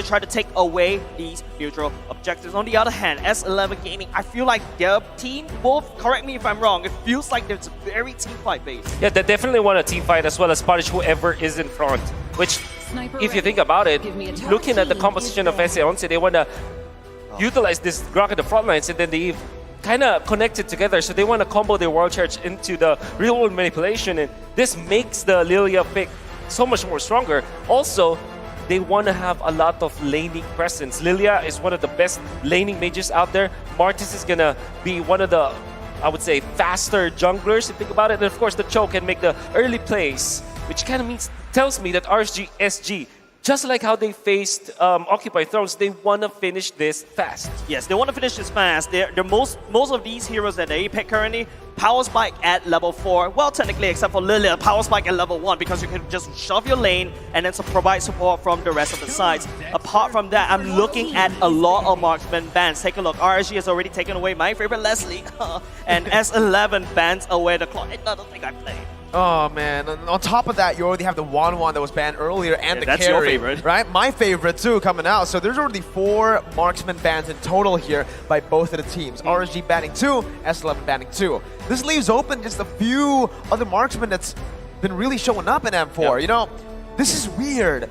try to take away these neutral objectives. On the other hand, S11 Gaming, I feel like their team, both, correct me if I'm wrong, it feels like there's a very team fight based. Yeah, they definitely want a team fight as well as punish whoever is in front. Which, if you think about it, looking at the composition of S11, they want to utilize this Grok at the front lines, and then they kind of connected together, so they want to combo their Wild Charge into the real world manipulation, and this makes the Lilia pick so much more stronger. Also, they want to have a lot of laning presence. Lilia is one of the best laning mages out there. Martis is going to be one of the, I would say, faster junglers, if you think about it. And of course, the choke can make the early plays, which kind of tells me that RSG, SG, just like how they faced Occupy Thrones, they want to finish this fast. Yes, they want to finish this fast. Most of these heroes that they pick currently, Power Spike at level 4. Well, technically, except for Lilia, Power Spike at level 1 because you can just shove your lane and then provide support from the rest of the sides. Apart from that, I'm looking at a lot of marksman bans. Take a look. RSG has already taken away my favorite Leslie, and S11 bans away the clock. Another thing I played. Oh man, and on top of that, you already have the Wan that was banned earlier and the that's carry, your favorite. right? My favorite too coming out. So there's already 4 marksman bans in total here by both of the teams. RSG banning 2, S11 banning 2. This leaves open just a few other marksmen that's been really showing up in M4. Yep. You know, this is weird.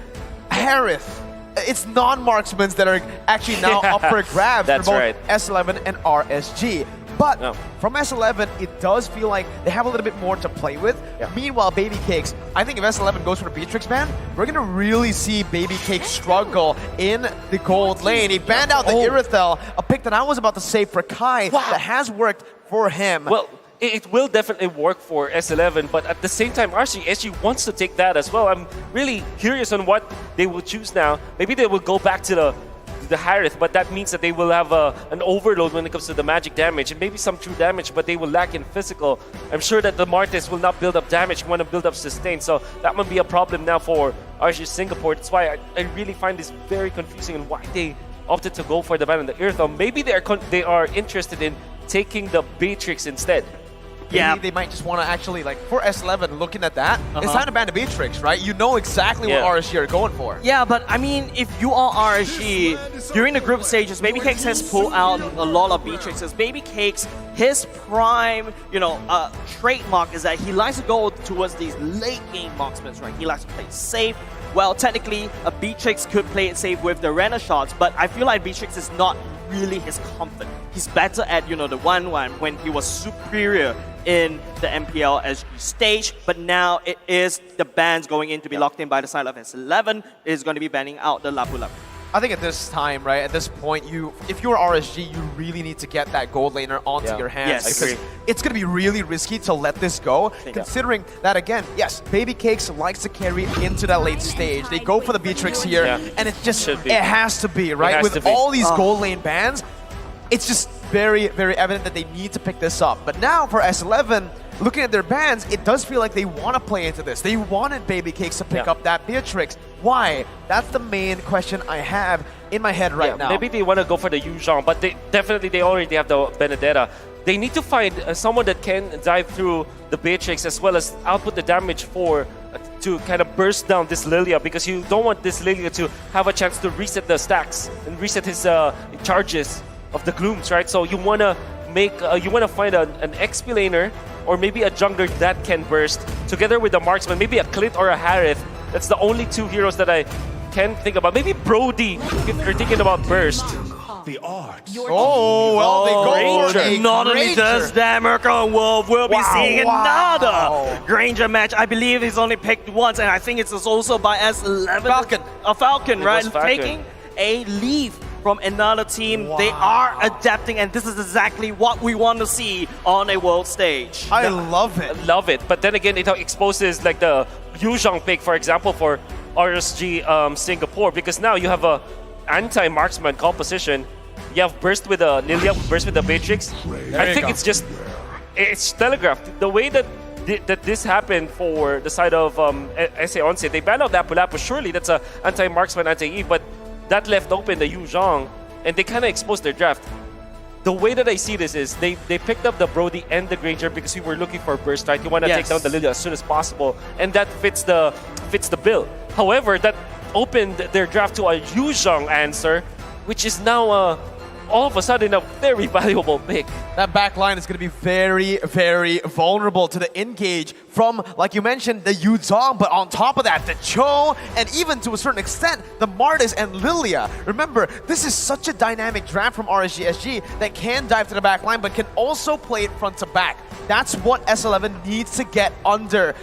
Harith. It's non-marksmen that are actually now up for grabs for both right. S11 and RSG. But from S11, it does feel like they have a little bit more to play with. Yeah. Meanwhile, Baby Cakes, I think if S11 goes for the Beatrix ban, we're going to really see Baby Cakes struggle in the gold lane. He banned out the Irithel, a pick that I was about to save for Kai that has worked for him. Well, it will definitely work for S11, but at the same time, RSG wants to take that as well. I'm really curious on what they will choose now. Maybe they will go back to the Harith, but that means that they will have an overload when it comes to the magic damage and maybe some true damage, but they will lack in physical. I'm sure that the Martis will not build up damage, want to build up sustain, so that might be a problem now for RSG Singapore. That's why I really find this very confusing and why they opted to go for the ban on the Earthom. Maybe they are interested in taking the Beatrix instead. Maybe they might just want to actually, like, for S11, looking at that, it's time to ban the Beatrix, right? You know exactly what RSG are going for. Yeah, but I mean, if you are RSG, during the group stages, Baby Cakes has pulled out a lot of Beatrixes. Baby Cakes, his prime, trademark is that he likes to go towards these late game marksmen, right? He likes to play safe. Well, technically, a Beatrix could play it safe with the Renner shots, but I feel like Beatrix is not really his comfort. He's better at, the 1-1 when he was superior in the MPL SG stage, but now it is the bans going in to be locked in by the side of S11 is going to be banning out the Lapu Lapu. I think at this time, right, at this point, if you're RSG, you really need to get that gold laner onto your hands. Yes, because it's going to be really risky to let this go, considering that, again, yes, Baby Cakes likes to carry into that late stage. They go for the Beatrix here, and it just, it has to be, right? With all these gold lane bans, it's just very, very evident that they need to pick this up. But now for S11, looking at their bans, it does feel like they want to play into this. They wanted Baby Cakes to pick up that Beatrix. Why? That's the main question I have in my head right now. Maybe they want to go for the Yu Zhang, but they already have the Benedetta. They need to find someone that can dive through the Beatrix as well as output the damage to kind of burst down this Lilia, because you don't want this Lilia to have a chance to reset the stacks and reset his charges of the Glooms, right? So you want to find an XP laner or maybe a jungler that can burst together with a marksman, maybe a Clint or a Harith. That's the only 2 heroes that I can think about. Maybe Brody if you're thinking about burst. The arts. Oh, well, they go for a Not only does that, Merkel Wolf will be seeing another Granger match. I believe he's only picked once, and I think it's also by S11. Falcon. A Falcon, right? Falcon. Taking a leave from another team. They are adapting, and this is exactly what we want to see on a world stage. I love it. Love it. But then again, it exposes like the Yu Zhang pick, for example, for RSG Singapore, because now you have a anti-marksman composition. You have burst with a Lilia, burst with the Beatrix. I think it's telegraphed. The way that this happened for the side of S11, they banned out Lapu Lapu. Surely that's a anti-marksman, anti-Eve, but that left open the Yu Zhang, and they kind of exposed their draft. The way that I see this is they picked up the Brody and the Granger because we were looking for burst, right? You want to take down the Lilia as soon as possible, and that fits the bill. However, that opened their draft to a Yu Zhang answer, which is now all of a sudden a very valuable pick. That back line is going to be very, very vulnerable to the engage from, like you mentioned, the Yu Zhang, but on top of that, the Cho, and even to a certain extent, the Martis and Lilia. Remember, this is such a dynamic draft from RSG that can dive to the back line, but can also play it front to back. That's what S11 needs to get under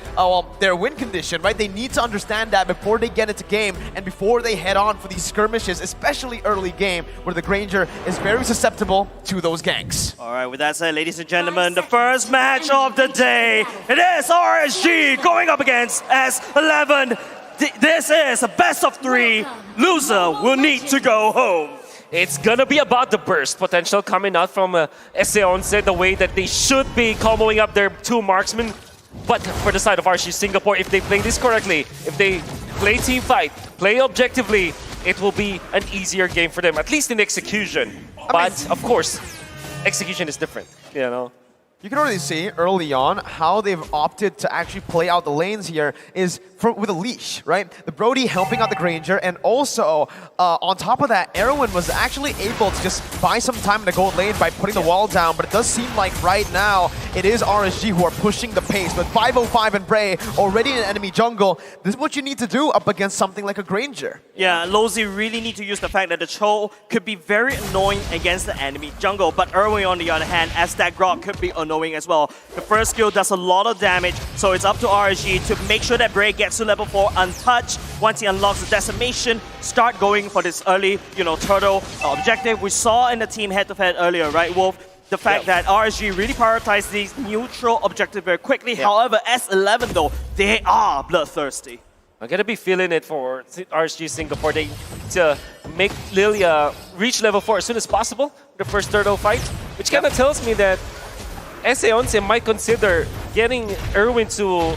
their win condition, right? They need to understand that before they get into game and before they head on for these skirmishes, especially early game, where the Granger is very susceptible to those ganks. All right, with that said, ladies and gentlemen, the first match of the day, it is RSG going up against S11. This is a best of 3. Loser will need to go home. It's gonna be about the burst potential coming out from S11, the way that they should be comboing up their 2 marksmen. But for the side of RSG Singapore, if they play this correctly, if they play team fight, play objectively, it will be an easier game for them, at least in execution. But of course, execution is different, you know. You can already see early on how they've opted to actually play out the lanes here is with a leash, right? The Brody helping out the Granger, and also on top of that, Erwin was actually able to just buy some time in the gold lane by putting the wall down, but it does seem like right now it is RSG who are pushing the pace. With 505 and Bray already in an enemy jungle, this is what you need to do up against something like a Granger. Yeah, Lozy really need to use the fact that the Cho could be very annoying against the enemy jungle, but Erwin on the other hand, as that Grok could be annoying as well. The first skill does a lot of damage, so it's up to RSG to make sure that Bray gets to level 4 untouched. Once he unlocks the decimation, start going for this early, turtle objective. We saw in the team head-to-head earlier, right, Wolf? The fact that RSG really prioritized these neutral objectives very quickly. However, S11 though, they are bloodthirsty. I'm gonna be feeling it for RSG Singapore. They need to make Lilia reach level 4 as soon as possible, the first turtle fight, which kind of tells me that S11 might consider getting Erwin to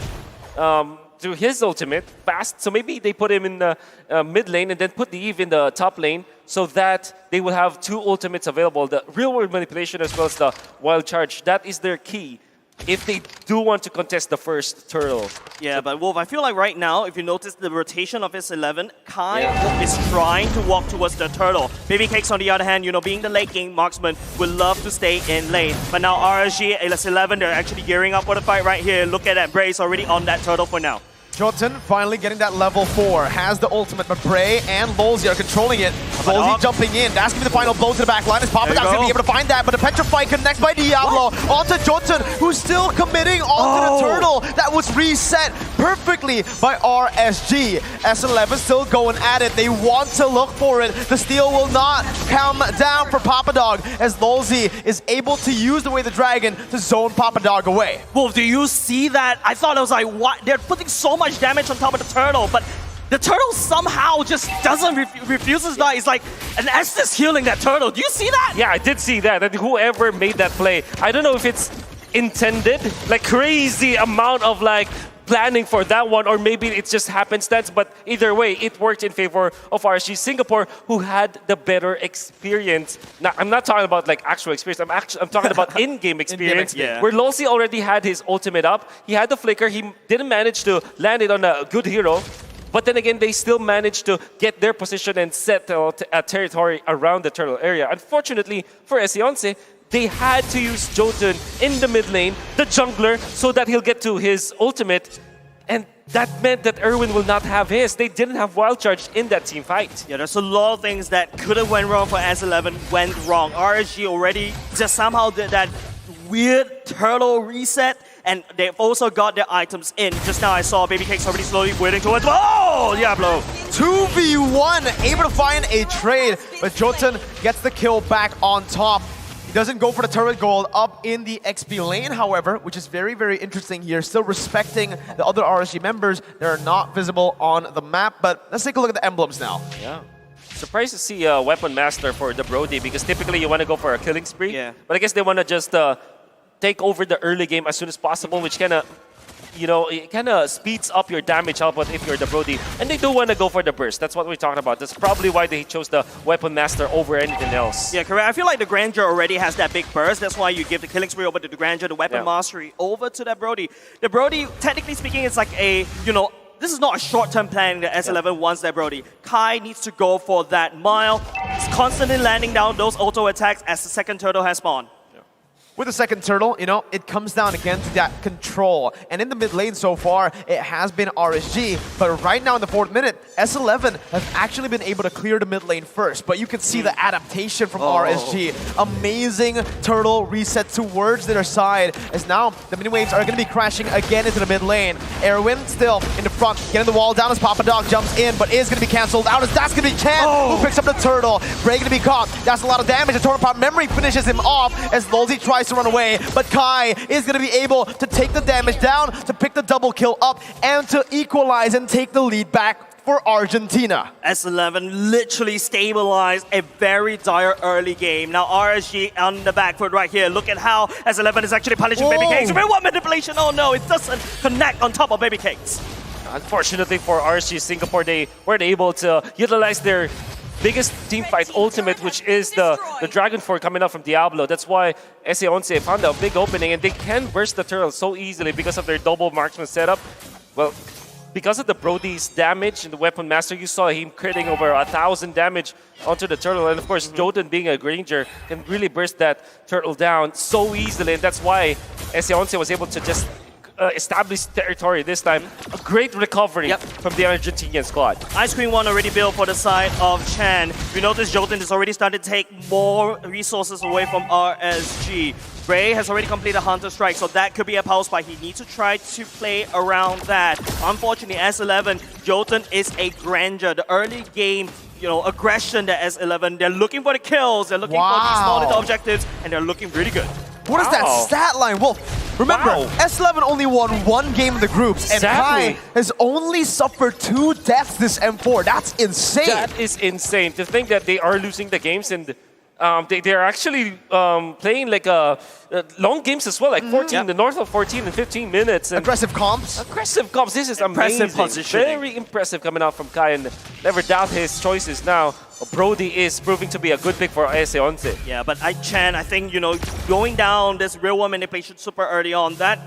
his ultimate fast. So maybe they put him in the mid lane and then put the Eve in the top lane so that they will have 2 ultimates available, the real world manipulation as well as the wild charge. That is their key if they do want to contest the first turtle. Yeah, but Wolf, I feel like right now, if you notice the rotation of S11, Kai is trying to walk towards the turtle. Baby Cakes, on the other hand, being the late game marksman, would love to stay in lane. But now RSG, S11, they're actually gearing up for the fight right here. Look at that, Bray's already on that turtle for now. Jotun finally getting that level 4, has the ultimate, but Bray and Lolzy are controlling it. Lolzy jumping in, that's going to be the final blow to the back line. Is Papadog's going to be able to find that, but the Petrify connects by Diablo onto Jotun, who's still committing onto the turtle. That was reset perfectly by RSG. S11 still going at it. They want to look for it. The steal will not come down for Papadog as Lolzy is able to use the Way of the Dragon to zone Papadog away. Wolf, do you see that? I thought it was like, what? They're putting so much damage on top of the turtle, but the turtle somehow just doesn't refuses to die. It's like an Estes healing that turtle. Do you see that? Yeah, I did see that. And whoever made that play, I don't know if it's intended, like crazy amount of like planning for that one, or maybe it's just happenstance, but either way, it worked in favor of RSG Singapore, who had the better experience. Now, I'm not talking about like actual experience, I'm talking about in-game experience, where Lolzy already had his ultimate up, he had the flicker, he didn't manage to land it on a good hero, but then again, they still managed to get their position and set a territory around the turtle area. Unfortunately for S11, they had to use Jotun in the mid lane, the jungler, so that he'll get to his ultimate. And that meant that Erwin will not have his. They didn't have wild charge in that team fight. Yeah, there's a lot of things that could have went wrong for S11 went wrong. RSG already just somehow did that weird turtle reset, and they've also got their items in. Just now I saw Baby Cakes already slowly waiting towards, oh, Diablo. 2v1, able to find a trade, but Jotun gets the kill back on top. He doesn't go for the turret gold up in the XP lane, however, which is very, very interesting here. Still respecting the other RSG members. They're not visible on the map, but let's take a look at the emblems now. Yeah. Surprised to see a Weapon Master for the Brody, because typically you want to go for a killing spree. Yeah. But I guess they want to just take over the early game as soon as possible, which kind of, it kind of speeds up your damage output if you're the Brody. And they do want to go for the burst. That's what we're talking about. That's probably why they chose the Weapon Master over anything else. Yeah, correct. I feel like the Granger already has that big burst. That's why you give the killing spree over to the Granger, the Weapon Mastery over to that Brody. The Brody, technically speaking, is like a, this is not a short-term planning that S11 wants there, Brody. Kai needs to go for that mile. He's constantly landing down those auto attacks as the second turtle has spawned. With the second turtle, it comes down again to that control. And in the mid lane so far, it has been RSG. But right now in the 4th minute, S11 have actually been able to clear the mid lane first. But you can see the adaptation from RSG. Amazing turtle reset towards their side. As now, the mini waves are going to be crashing again into the mid lane. Erwin still in the front, getting the wall down as Papa Dog jumps in, but is going to be cancelled out as that's going to be Chan who picks up the turtle. Bray going to be caught. That's a lot of damage. The turtle pop memory finishes him off as Lolzy tries to run away, but Kai is going to be able to take the damage down, to pick the double kill up, and to equalize and take the lead back for Argentina. S11 literally stabilized a very dire early game. Now RSG on the back foot right here. Look at how S11 is actually punishing Baby Cakes. Very one manipulation. Oh no, it doesn't connect on top of Baby Cakes. Unfortunately for RSG Singapore, they weren't able to utilize their biggest teamfight ultimate, which is the Dragon Force coming out from Diablo. That's why S11 found a big opening, and they can burst the turtle so easily because of their double marksman setup. Well, because of the Brody's damage and the Weapon Master, you saw him critting over 1,000 damage onto the turtle. And of course, Jotun being a Granger can really burst that turtle down so easily, and that's why S11 was able to just establish territory this time. A great recovery from the Argentinian squad. Ice Cream 1 already built for the side of Chan. You notice Jotun is already starting to take more resources away from RSG. Bray has already completed Hunter Strike, so that could be a pulse spike. He needs to try to play around that. Unfortunately, S11, Jotun is a Granger. The early game aggression that S11, they're looking for the kills, they're looking for these small little objectives, and they're looking really good. What is that stat line? Well, remember, S11 only won 1 game in the groups, and Kai has only suffered 2 deaths this M4. That's insane. That is insane. To think that they are losing the games, and they're actually playing like long games as well, like 14, the north of 14 and 15 minutes. And aggressive comps. Aggressive comps. This is amazing. Very impressive coming out from Kai, and never doubt his choices now. Brody is proving to be a good pick for S11. Yeah, but Chan, I think, going down this real world manipulation super early on, that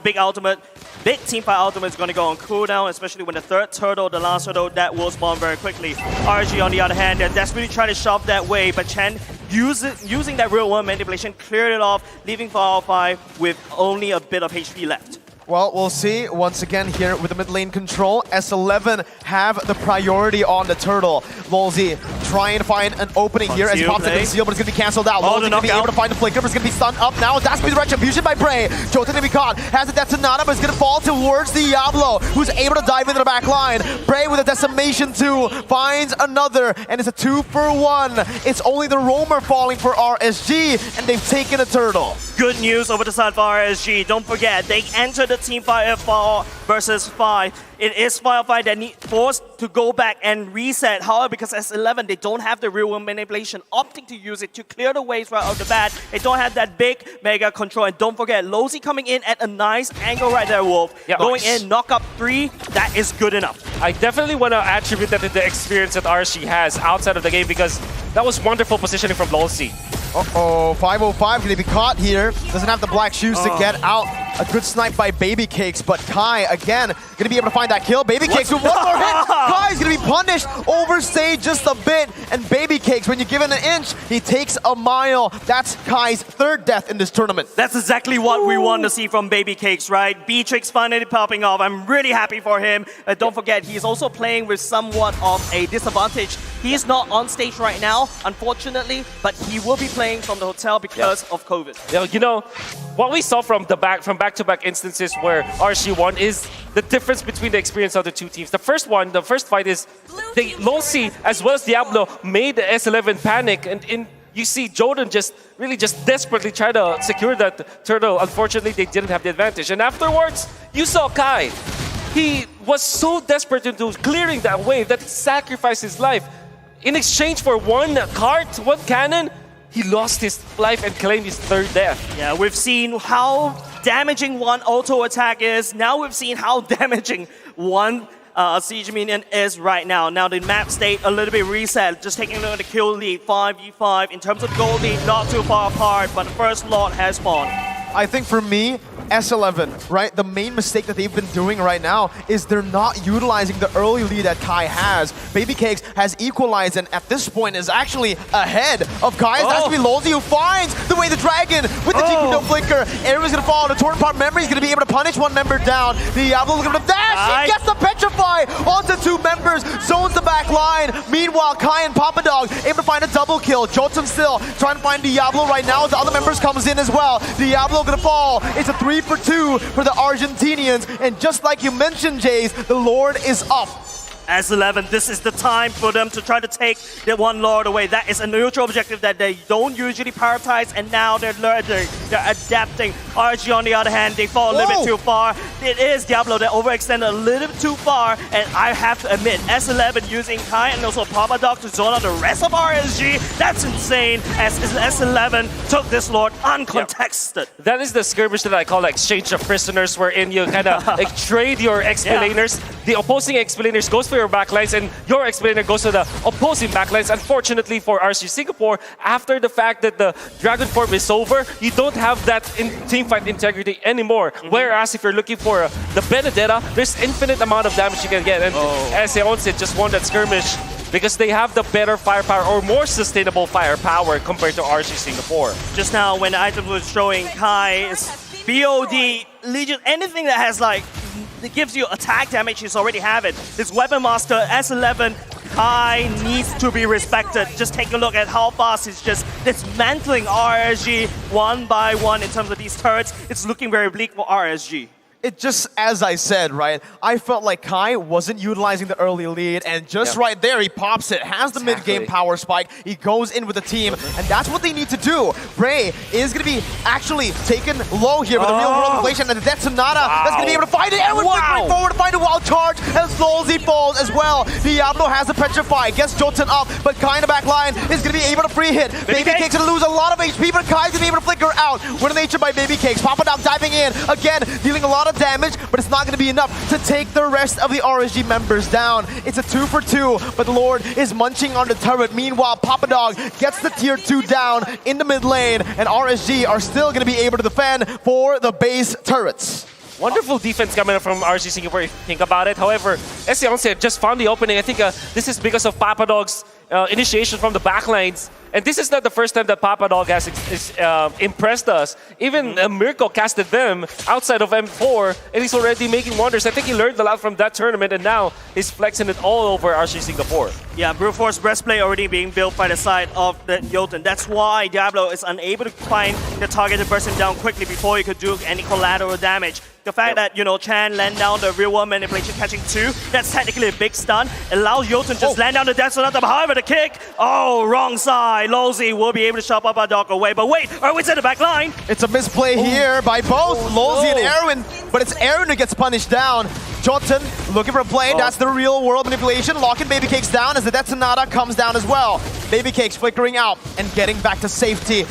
big ultimate, big teamfight ultimate is going to go on cooldown, especially when the third turtle, the last turtle, that will spawn very quickly. RG, on the other hand, they're desperately trying to shove that way, but Chan using that real world manipulation, cleared it off, leaving Fire 5 with only a bit of HP left. Well, we'll see. Once again here with the mid lane control, S11 have the priority on the turtle. Lolzy trying to find an opening here as he pops the conceal, but it's going to be cancelled out. Lolzy going to be able to find the flicker, but it's going to be stunned up now. That's going to be the retribution by Bray. Jotun going to be caught. Has a death to Nana, but it's going to fall towards Diablo, who's able to dive into the back line. Bray with a decimation 2 finds another, and it's a 2-for-1. It's only the roamer falling for RSG, and they've taken a turtle. Good news over the side for RSG. Don't forget, they entered the team fight 4 versus 5. It is Fire 5 that need forced to go back and reset. However, because S11, they don't have the real world manipulation, opting to use it to clear the waves right off the bat. They don't have that big mega control. And don't forget, Lolzy coming in at a nice angle right there, Wolf. Going in, knock up 3, that is good enough. I definitely want to attribute that to the experience that RSG has outside of the game, because that was wonderful positioning from Lolzy. Uh-oh, 505 going to be caught here. Doesn't have the black shoes to get out. A good snipe by Baby Cakes, but Kai, again, going to be able to find that kill. Baby Cakes with 1 more hit. Kai's going to be punished, overstayed just a bit. And Baby Cakes, when you give it an inch, he takes a mile. That's Kai's 3rd death in this tournament. That's exactly what we want to see from Baby Cakes, right? Beatrix finally popping off. I'm really happy for him. Don't forget, he's also playing with somewhat of a disadvantage. He's not on stage right now, unfortunately, but he will be playing from the hotel because of COVID. Yeah, what we saw from back-to-back instances where RSG won is the difference between the experience of the 2 teams. The first fight is Lolzy as well as Diablo made the S11 panic, and you see Jotun just desperately try to secure that turtle. Unfortunately, they didn't have the advantage. And afterwards, you saw Kai. He was so desperate into clearing that wave that he sacrificed his life. In exchange for 1 cart, 1 cannon, he lost his life and claimed his 3rd death. Yeah, we've seen how damaging 1 auto attack is. Now we've seen how damaging 1 siege minion is right now. Now the map state a little bit reset, just taking a look at the kill lead, 5v5. In terms of goal lead, not too far apart, but the first lot has spawned. I think for me, S11, right? The main mistake that they've been doing right now is they're not utilizing the early lead that Kai has. Baby Cakes has equalized and at this point is actually ahead of Kai. That's going to be Lolzy who finds the way the dragon with the GP no flicker. Everyone's going to fall. The Torn Part memory is going to be able to punish one member down. Diablo looking for the dash. He gets the petrify onto two members. Zones the back line. Meanwhile, Kai and Papa Dog able to find a double kill. Jotun still trying to find Diablo right now as the other members comes in as well. Diablo going to fall. It's a 3-for-2 for the Argentinians. And just like you mentioned, Jace, the Lord is up. S11, this is the time for them to try to take the one Lord away. That is a neutral objective that they don't usually prioritize, and now they're learning, they're adapting. RSG, on the other hand, they fall a little bit too far. It is Diablo that overextended a little bit too far, and I have to admit, S11 using Kai and also Papa Dog to zone out the rest of RSG, that's insane, as S11 took this Lord uncontested. Yep. That is the skirmish that I call exchange of prisoners, wherein you kind of like, trade your explainers. The opposing explainers goes for your backlines and your explainer goes to the opposing backlines. Unfortunately for RSG Singapore, after the fact that the Dragon Form is over, you don't have that teamfight integrity anymore. Whereas if you're looking for the Benedetta, there's infinite amount of damage you can get. And S11 just won that skirmish because they have the better firepower or more sustainable firepower compared to RSG Singapore. Just now when the item was showing Kai's BOD, Legion, anything that has like it gives you attack damage, he's already have it. This Weapon Master, S11, Kai needs to be respected. Just take a look at how fast he's just dismantling RSG one by one in terms of these turrets. It's looking very bleak for RSG. It just, as I said, right, I felt like Kai wasn't utilizing the early lead, and just right there, he pops it, has the mid-game power spike, he goes in with the team, and that's what they need to do. Bray is going to be actually taken low here with the real-world inflation, and the Death Sonata that's going to be able to find it. Everyone's going forward to find a wild charge, as Lolzy falls as well. Diablo has the Petrify, gets Jotun up, but Kai in the back line is going to be able to free hit. Baby Cake's going to lose a lot of HP, but Kai's going to be able to flicker out. Winner nature by Baby Cakes. Papa Dog diving in, again, dealing a lot of damage, but it's not going to be enough to take the rest of the RSG members down. It's a 2-for-2, but the Lord is munching on the turret. Meanwhile, Papa Dog gets the tier 2 down in the mid lane, and RSG are still going to be able to defend for the base turrets. Wonderful defense coming from RSG Singapore if you think about it. However, S11 just found the opening. I think this is because of Papa Dog's initiation from the backlines. And this is not the first time that Papa Dog has impressed us. Even Mirko casted them outside of M4, and he's already making wonders. I think he learned a lot from that tournament, and now he's flexing it all over RSG Singapore. Yeah, Brute Force Breastplate already being built by the side of the Jotun. That's why Diablo is unable to find the target to burst him down quickly before he could do any collateral damage. The fact that, you know, Chan land down the real world manipulation catching 2, that's technically a big stun. It allows Jotun just land down the Death Sonata, but however the kick, wrong side. Lolzy will be able to shove Papa Dog away, but wait, Erwin's at the back line. It's a misplay here by both Lolzy and Erwin, but it's Erwin who gets punished down. Jotun looking for a play, that's the real world manipulation. Locking Baby Cakes down as the Death Sonata comes down as well. Baby Cakes flickering out and getting back to safety.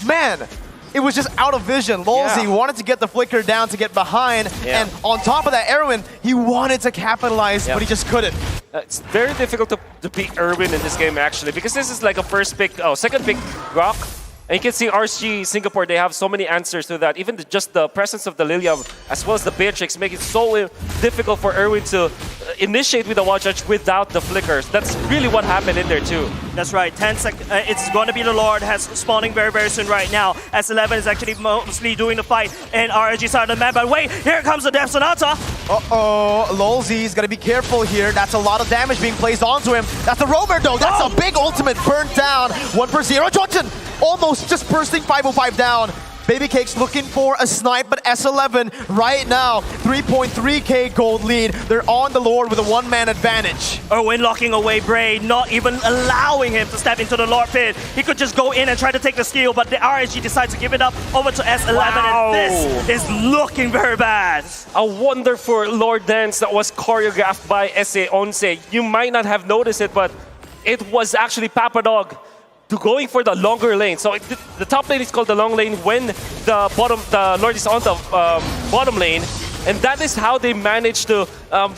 Man, it was just out of vision. Lolzy wanted to get the flicker down to get behind, and on top of that, Erwin, he wanted to capitalize, but he just couldn't. It's very difficult to beat Erwin in this game, actually, because this is like a second pick rock. And you can see RSG Singapore, they have so many answers to that. Even just the presence of the Lilia as well as the Beatrix make it so difficult for Erwin to initiate with the wall charge without the flickers. That's really what happened in there too. That's right, 10 seconds. It's going to be the Lord has spawning very, very soon right now. S11 is actually mostly doing the fight in RSG side of the map. But wait, here comes the Death Sonata. Lolzy's got to be careful here. That's a lot of damage being placed onto him. That's a roamer though. That's a big ultimate burnt down. 1-for-0. Jotun almost just bursting 505 down. Baby Cakes looking for a snipe, but S11 right now, 3.3k gold lead. They're on the Lord with a one-man advantage. Erwin locking away Bray, not even allowing him to step into the Lord pit. He could just go in and try to take the steal, but the RSG decides to give it up over to S11, and this is looking very bad. A wonderful Lord dance that was choreographed by S11. You might not have noticed it, but it was actually Papa Dog going for the longer lane. So the top lane is called the long lane when the Lord is on the bottom lane. And that is how they managed to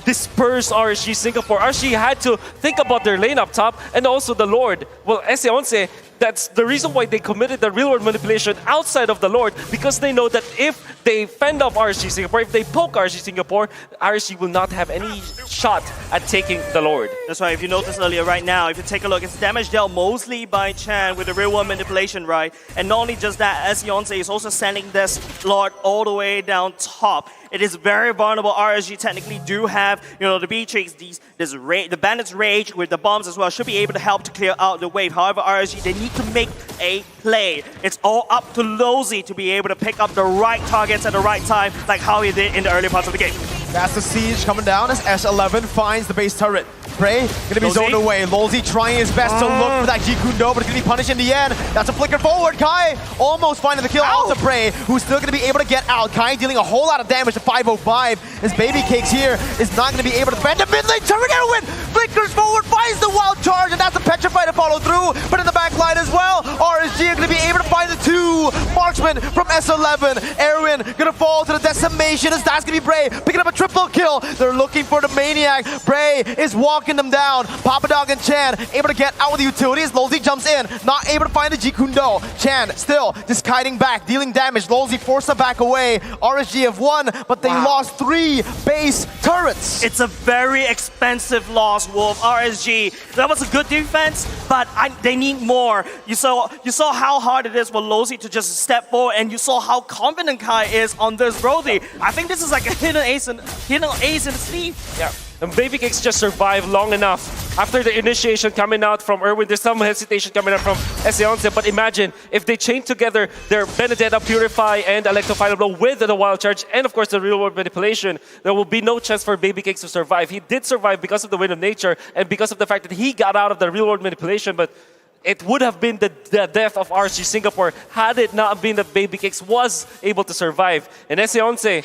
disperse RSG Singapore. RSG had to think about their lane up top and also the Lord. Well, S11 That's the reason why they committed the real world manipulation outside of the Lord, because they know that if they fend off RSG Singapore, if they poke RSG Singapore, RSG will not have any shot at taking the Lord. That's right. If you noticed earlier, right now, if you take a look, it's damage dealt mostly by Chan with the real world manipulation, right? And not only just that, S11 is also sending this Lord all the way down top. It is very vulnerable. RSG technically do have, the Beatrix, the Bandit's Rage with the bombs as well, should be able to help to clear out the wave. However, RSG, they need to make a play. It's all up to Lozy to be able to pick up the right targets at the right time, like how he did in the early parts of the game. That's the siege coming down as S11 finds the base turret. Prey gonna be zoned away. Lozy trying his best to look for that Jikundo, but it's gonna be punished in the end. That's a flicker forward. Kai almost finding the kill out to Prey, who's still gonna be able to get out. Kai dealing a whole lot of damage to 505. His Baby Cakes here is not gonna be able to defend the mid lane turret. Erwin flickers forward, finds the wild charge, and that's a Petrify to follow through. But in the back line as well, RSG are gonna be able to find the two marksmen from S11. Erwin gonna fall to the decimation as that's gonna be Bray picking up a triple kill. They're looking for the Maniac. Bray is walking them down. Papa Dog and Chan able to get out with the utilities. Lozy jumps in, not able to find the Jikundo. Chan still just kiting back, dealing damage. Lozy forced to back away. RSG have won, but they lost 3 base turrets. It's a very expensive loss, Wolf. RSG, that was a good defense, but they need more. You saw how hard it is for Lozy to just step forward, and you saw how confident Kai is on this Brody. I think this is like a hidden ace in the sleeve. Yeah. And Baby Cakes just survived long enough. After the initiation coming out from Erwin, there's some hesitation coming out from S11, but imagine if they chain together their Benedetta, Purify, and Electro Final Blow with the Wild Charge, and of course the real world manipulation, there will be no chance for Baby Cakes to survive. He did survive because of the Wind of Nature, and because of the fact that he got out of the real world manipulation, but it would have been the death of RSG Singapore had it not been that Baby Cakes was able to survive. And S11,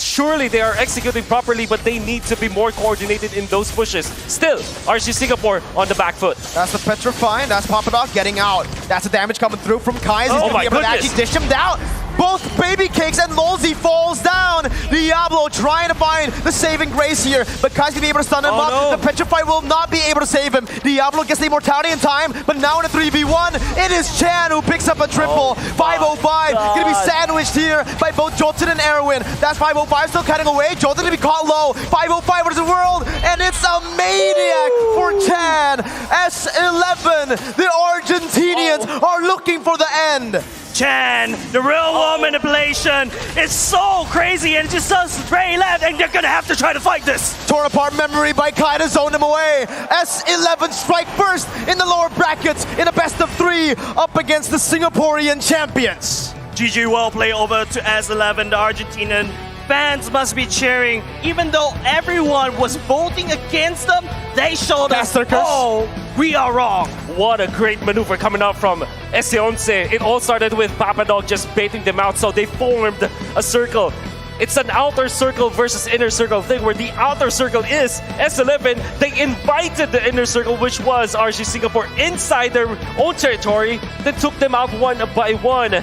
surely they are executing properly, but they need to be more coordinated in those pushes. Still, RSG Singapore on the back foot. That's the Petrify, that's Papa Dog getting out. That's the damage coming through from Kai. He's gonna be able to actually dish him down. Both Baby Cakes and Lozy falls down. Diablo trying to find the saving grace here, but Kai's gonna be able to stun him up. No. The Petrify will not be able to save him. Diablo gets the immortality in time, but now in a 3v1, it is Chan who picks up a triple. 505 gonna be sandwiched here by both Jolton and Erwin. That's 505 still cutting away. Jolton gonna be caught low. 505 what is the world? And it's a Maniac for Chan. S11, the Argentinians are looking for the end. Chan, the real world manipulation is so crazy, and it just does Ray left, and they're gonna have to try to fight this. Torn apart memory by Kai to zone him away. S11 strike first in the lower brackets in a best of 3 up against the Singaporean champions. GG, well played over to S11, the Argentinian. Fans must be cheering, even though everyone was voting against them. They showed us, oh, we are wrong. What a great maneuver coming out from S11. It all started with Papa Dog just baiting them out, so they formed a circle. It's an outer circle versus inner circle thing, where the outer circle is S11. They invited the inner circle, which was RSG Singapore, inside their own territory, then took them out one by one.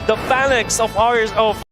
The phalanx of